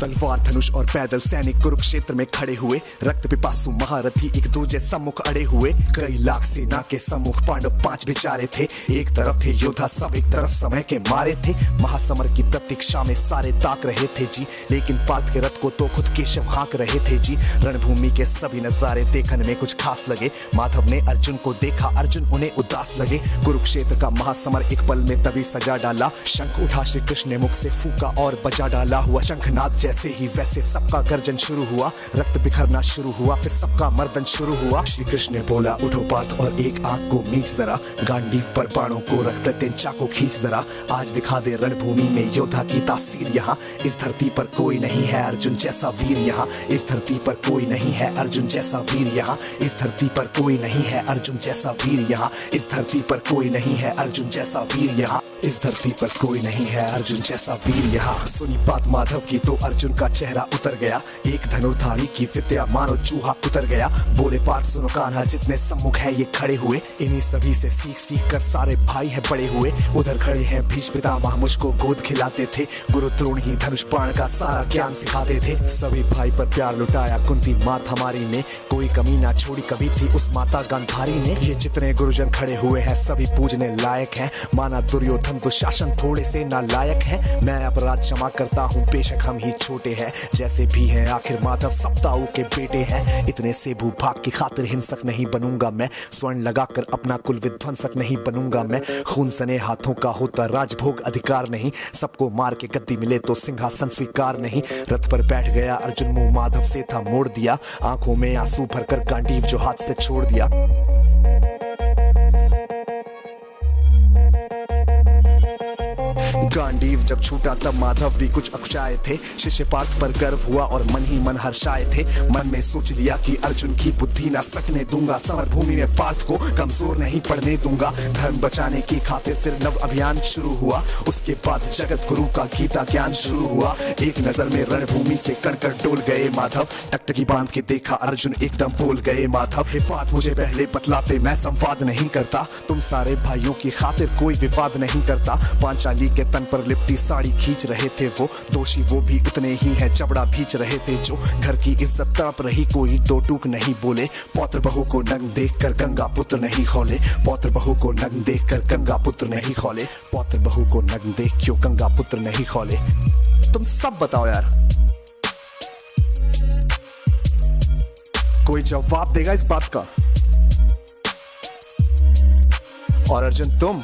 तलवार धनुष और पैदल सैनिक कुरुक्षेत्र में खड़े हुए, रक्त पिपासु महारथी एक दूजे सम्मुख अड़े हुए। कई लाख सेना के सम्मुख पांडव 5 बेचारे थे। एक तरफ थे योद्धा सब, एक तरफ समय के मारे थे। महासमर की प्रतीक्षा में सारे ताक रहे थे जी, लेकिन पार्थ के रथ को तो खुद केशव हाँक रहे थे जी। रणभूमि के सभी नजारे देखने में कुछ खास लगे। माधव ने अर्जुन को देखा, अर्जुन उन्हें उदास लगे। कुरुक्षेत्र का महासमर एक पल में तभी सजा डाला। शंख उठा श्री कृष्ण ने मुख से फूका और बजा डाला। हुआ शंखनाद जैसे ही वैसे सबका गर्जन शुरू हुआ। रक्त बिखरना शुरू हुआ, फिर सबका मर्दन शुरू हुआ। श्री कृष्ण ने बोला उठो पार्थ और एक आंख को मीच जरा, गांडीव पर बाणों को रख प्रत्यंचा को खींच जरा। आज दिखा दे रणभूमि में योद्धा की तासीर यहाँ। इस धरती पर कोई नहीं है अर्जुन जैसा वीर यहाँ। इस धरती पर कोई नहीं है अर्जुन जैसा वीर यहाँ। इस धरती पर कोई नहीं है अर्जुन जैसा वीर यहाँ। इस धरती पर कोई नहीं है अर्जुन जैसा वीर यहाँ। इस धरती पर कोई नहीं है अर्जुन जैसा वीर यहाँ। सुनी बात माधव की तो अर्जुन का चेहरा उतर गया। एक धनुर्धारी की विद्या मानो चूहा उतर गया। बोले पार्थ सुनो कान्हा, जितने सम्मुख है ये खड़े हुए, इन्हीं सभी से सीख सीख कर सारे भाई है बड़े हुए। उधर खड़े हैं भीष्म पितामह, मुझको गोद खिलाते थे। गुरु द्रोण ही धनुष बाण का सारा ज्ञान सिखाते थे। सभी भाई पर प्यार लुटाया कुंती मात हमारी ने, कोई कमी ना छोड़ी कभी थी उस माता गांधारी ने। ये जितने गुरुजन खड़े हुए हैं सभी पूजने लायक हैं। माना दुर्योधन दुशासन थोड़े से नालायक हैं। मैं अपराध क्षमा करता हूँ बेशक हम ही छोटे हैं, जैसे भी हैं आखिर माधव सप्ताओं के बेटे हैं। इतने से भूभाग की खातिर हिंसक नहीं बनूंगा मैं, स्वर्ण लगाकर अपना कुल विध्वंसक नहीं बनूंगा मैं। खून सने हाथों का होता राजभोग अधिकार नहीं, सबको मार के गद्दी मिले तो सिंहासन स्वीकार नहीं। रथ पर बैठ गया अर्जुन, मुंह माधव से था मोड़ दिया। आंखों में आंसू भरकर गांडीव जो हाथ से छोड़ दिया। गांडीव जब छूटा तब माधव भी कुछ अकुचाए थे। शिष्य पार्थ पर गर्व हुआ और मन ही मन हर्षाए थे। मन में सोच लिया कि अर्जुन की बुद्धि ना सकने दूंगा। समर भूमि में पार्थ को कमजोर नहीं पड़ने दूंगा। धर्म बचाने की खातिर फिर नव अभियान शुरू हुआ। उसके बाद जगत गुरु का गीता ज्ञान शुरू हुआ। एक नजर में रणभूमि से कणकण डोल गए माधव। टकटकी बांध के देखा अर्जुन एकदम बोल गए माधव। हे पार्थ मुझे पहले बतलाते, मैं संवाद नहीं करता। तुम सारे भाइयों की खातिर कोई विवाद नहीं करता। पांचाली के तन पर लिपटी साड़ी खींच रहे थे वो, दोषी वो भी उतने ही हैं चबड़ा भींच रहे थे जो। घर की इज्जत तड़प रही कोई दो टूक नहीं बोले। पौत्र बहू को नंग देखकर गंगा पुत्र नहीं खोले। पौत्र बहू को नंग देखकर गंगा पुत्र नहीं खोले। पौत्र बहू को नंग देख क्यों गंगा पुत्र नहीं खोले। तुम सब बताओ यार, कोई जवाब देगा इस बात का? और अर्जुन तुम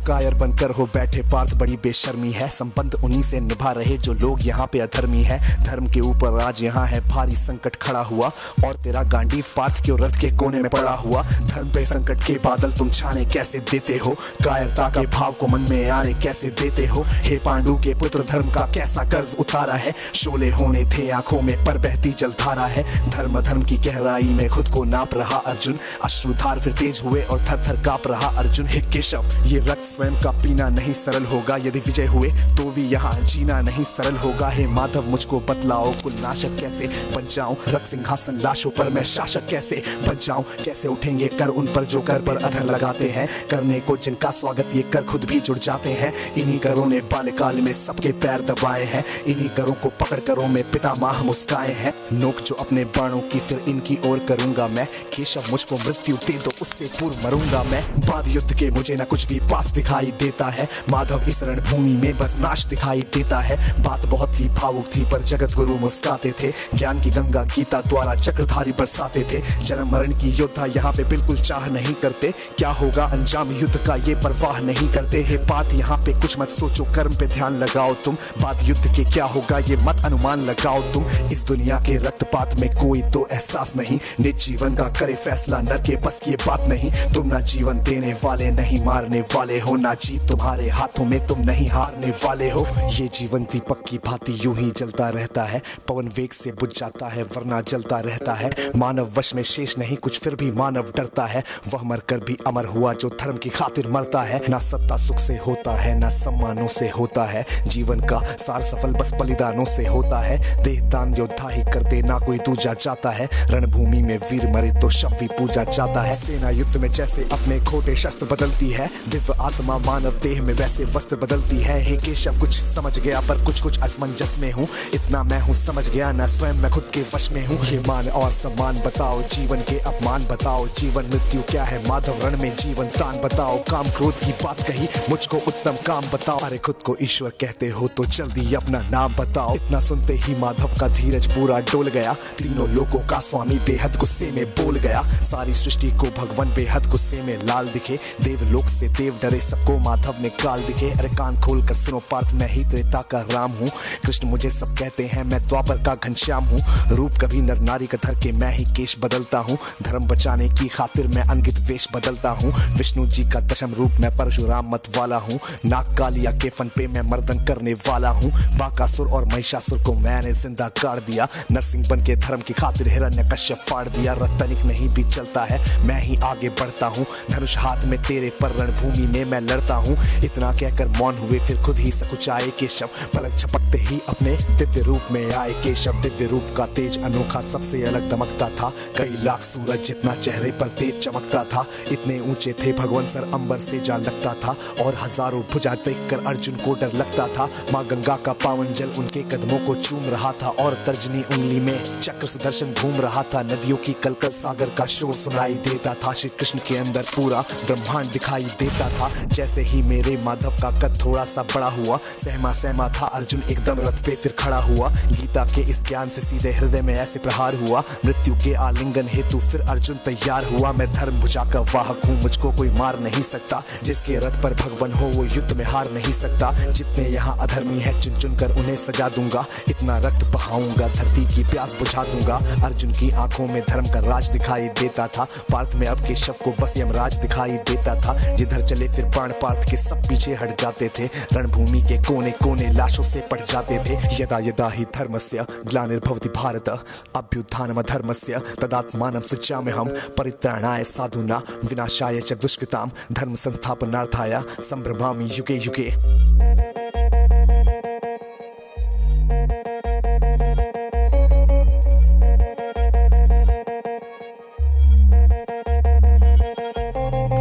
कायर बनकर हो बैठे पार्थ, बड़ी बेशर्मी है। संबंध उन्हीं से निभा रहे जो लोग यहाँ पे अधर्मी है। धर्म के ऊपर आज यहाँ है भारी संकट खड़ा हुआ, और तेरा गांडीव पार्थ क्यों रथ के कोने में पड़ा हुआ। धर्म पे संकट के बादल तुम छाने कैसे देते हो, कायरता के भाव को मन में आने कैसे देते हो। हे पांडु के पुत्र धर्म का कैसा कर्ज उतारा है। शोले होने थे आंखों में पर बहती जलधारा है। धर्म धर्म की गहराई में खुद को नाप रहा अर्जुन। अश्रुधार फिर तेज हुए और थर थर कांप रहा अर्जुन। हे केशव ये रक्त स्वयं का पीना नहीं सरल होगा। यदि विजय हुए तो भी यहाँ जीना नहीं सरल होगा। हे माधव मुझको बतलाओ कुल नाशक कैसे बन जाऊं। रक्त सिंहासन लाशों पर मैं शासक कैसे बन जाऊं। कैसे उठेंगे कर उन पर जो कर पर अधर लगाते हैं। करने को जिनका स्वागत ये कर खुद भी जुड़ जाते हैं। इन्हीं करों ने बाल्यकाल में सबके पैर दबाए हैं। इन्हीं करों को पकड़ करों में पितामह मुस्काए हैं। नोक जो अपने बाणों की फिर इनकी ओर करूंगा मैं। केशव मुझको मृत्यु दे दो उससे पूर्व मरूंगा मैं। बाद युद्ध के मुझे न कुछ भी पास दिखाई देता है। माधव इस रणभूमि में बस नाश दिखाई देता है। बात बहुत ही भावुक थी पर जगत गुरु मुस्काते थे। ज्ञान की गंगा गीता द्वारा चक्रधारी बरसाते थे। जन्म मरण की योद्धा यहाँ पे बिल्कुल चाह नहीं करते। क्या होगा अंजाम युद्ध का ये परवाह नहीं करते। हे बात यहाँ पे कुछ मत सोचो, कर्म पे ध्यान लगाओ तुम। बाद युद्ध के क्या होगा ये मत अनुमान लगाओ तुम। इस दुनिया के रक्तपात में कोई तो एहसास नहीं। निज जीवन का करे फैसला नर के बस ये बात नहीं। तुम ना जीवन देने वाले नहीं मारने वाले हो। ना जीत तुम्हारे हाथों में तुम नहीं हारने वाले हो। ये जीवन दीपक की भांति यूं ही जलता रहता है। पवन वेग से बुझ जाता है वरना जलता रहता है। मानव वश में शेष नहीं कुछ फिर भी मानव डरता है। वह मरकर भी अमर हुआ जो धर्म की खातिर मरता है। ना सत्ता सुख से होता है ना सम्मानों से होता है। जीवन का सार सफल बस बलिदानों से होता है। देहदान योद्धा ही करते ना कोई दूजा जाता है। रणभूमि में वीर मरे तो शव भी पूजा जाता है। सेना युद्ध में जैसे अपने खोटे शस्त्र बदलती है। दिव्य आत्मा मानव देह में वैसे वस्त्र बदलती है। हे केशव कुछ समझ गया पर कुछ कुछ असमंजस में हूँ। इतना मैं हूँ समझ गया ना स्वयं मैं खुद के वश में हूँ। ये मान और सम्मान बताओ, जीवन के अपमान बताओ, जीवन मृत्यु क्या है माधव रण में जीवन तान बताओ। काम क्रोध की बात कही मुझको उत्तम काम बताओ। अरे खुद को ईश्वर कहते हो तो जल्दी अपना नाम बताओ। इतना सुनते ही माधव का धीरज पूरा डोल गया। तीनों लोगों का स्वामी बेहद गुस्से में बोल गया। सारी सृष्टि को भगवान बेहद गुस्से में लाल दिखे। देवलोक से देव डरे, सबको माधव ने काल दिखे। अरे कान खोल कर सुनो पार्थ, मैं ही त्रेता का राम हूँ। कृष्ण मुझे सब कहते हैं, मैं द्वापर का घनश्याम हूँ। रूप कभी नर नारी का धर के मैं ही केश बदलता हूँ। धर्म बचाने की खातिर मैं अनगित वेश बदलता हूँ। विष्णु जी का दशम रूप मैं परशुराम मत वाला हूँ। नाग कालिया के फन पे मैं मर्दन करने वाला हूँ। बाकासुर और महिषासुर को मैंने जिंदा काट दिया। नरसिंह बन के धर्म की खातिर हिरण्यकश्यप फाड़ दिया। रतनिक नहीं भी चलता है, मैं ही आगे बढ़ता हूँ। धनुष हाथ में तेरे पर रणभूमि में मैं लड़ता हूँ। इतना कहकर मौन हुए फिर खुद ही सकुचाए केशव। पलक झपकते ही अपने दिव्य रूप में आए केशव। दिव्य रूप का तेज अनोखा सबसे अलग दमकता था। कई लाख सूरज जितना चेहरे पर तेज चमकता था। इतने ऊंचे थे भगवान सर अंबर से जा लगता था। और हजारों भुजा देखकर अर्जुन को डर लगता था। माँ गंगा का पावन जल उनके कदमों को चूम रहा था। और तर्जनी उंगली में चक्र सुदर्शन घूम रहा था। नदियों की कलकल सागर का शोर सुनाई देता था। श्री कृष्ण के अंदर पूरा ब्रह्मांड दिखाई देता था। जैसे ही मेरे माधव का कद थोड़ा सा बड़ा हुआ, सहमा सहमा था अर्जुन एकदम रथ पे फिर खड़ा हुआ। गीता के इस ज्ञान से सीधे हृदय में ऐसे प्रहार हुआ। मृत्यु के आलिंगन हेतु फिर अर्जुन तैयार हुआ। मैं धर्म भुजा का वाहक हूँ, मुझको कोई मार नहीं सकता। जिसके रथ पर भगवान हो वो युद्ध में हार नहीं सकता। जितने यहाँ अधर्मी है चुन चुन कर उन्हें सजा दूंगा। इतना रक्त बहाऊंगा धरती की प्यास बुझा दूंगा। अर्जुन की आंखों में धर्म का राज दिखाई देता था। पार्थ में अब केशव को बस यमराज दिखाई देता था। जिधर चले फिर बाण पार्थ के सब पीछे हट जाते थे। रणभूमि के कोने कोने लाशों से पट जाते थे। यदा यदा ही धर्मस्य ग्लानिर्भवति भारत अभ्युत्थानम धर्मस्य तदात्मानं सृजाम्यहं परित्राणाय साधूनां विनाशाय च दुष्कृतां धर्म संस्थापनार्थाय संभ्रमामि युगे युगे।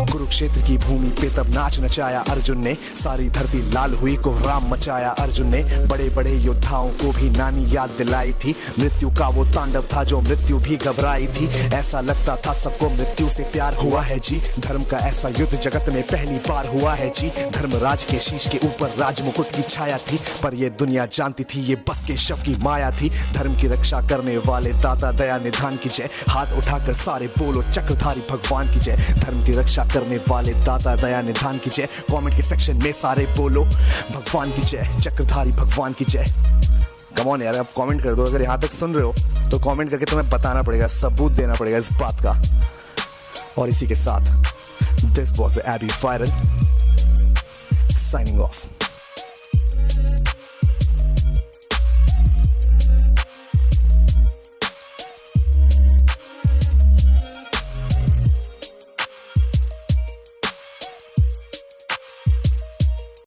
कुरुक्षेत्र की भूमि पे तब नाच नचाया अर्जुन ने। सारी धरती लाल हुई, कोहराम मचाया अर्जुन ने। बड़े बड़े योद्धाओं को भी नानी याद दिलाई थी। मृत्यु का वो तांडव था जो मृत्यु भी घबराई थी। ऐसा लगता था सबको मृत्यु से प्यार हुआ है जी। धर्म का ऐसा युद्ध जगत में पहली बार हुआ है जी। धर्मराज के शीश के ऊपर राज मुकुट की छाया थी। पर ये दुनिया जानती थी ये बस के शव की माया थी। धर्म की रक्षा करने वाले दाता दया निधान की जय। हाथ उठाकर सारे बोलो चक्रधारी भगवान की जय। धर्म की रक्षा करने वाले दाता दया निधान की जय। कमेंट के सेक्शन में सारे बोलो भगवान की जय, चक्रधारी भगवान की जय। कम ऑन यार, आप कमेंट कर दो। अगर यहाँ तक सुन रहे हो तो कमेंट करके तुम्हें बताना पड़ेगा, सबूत देना पड़ेगा इस बात का। और इसी के साथ this was AB viral signing of.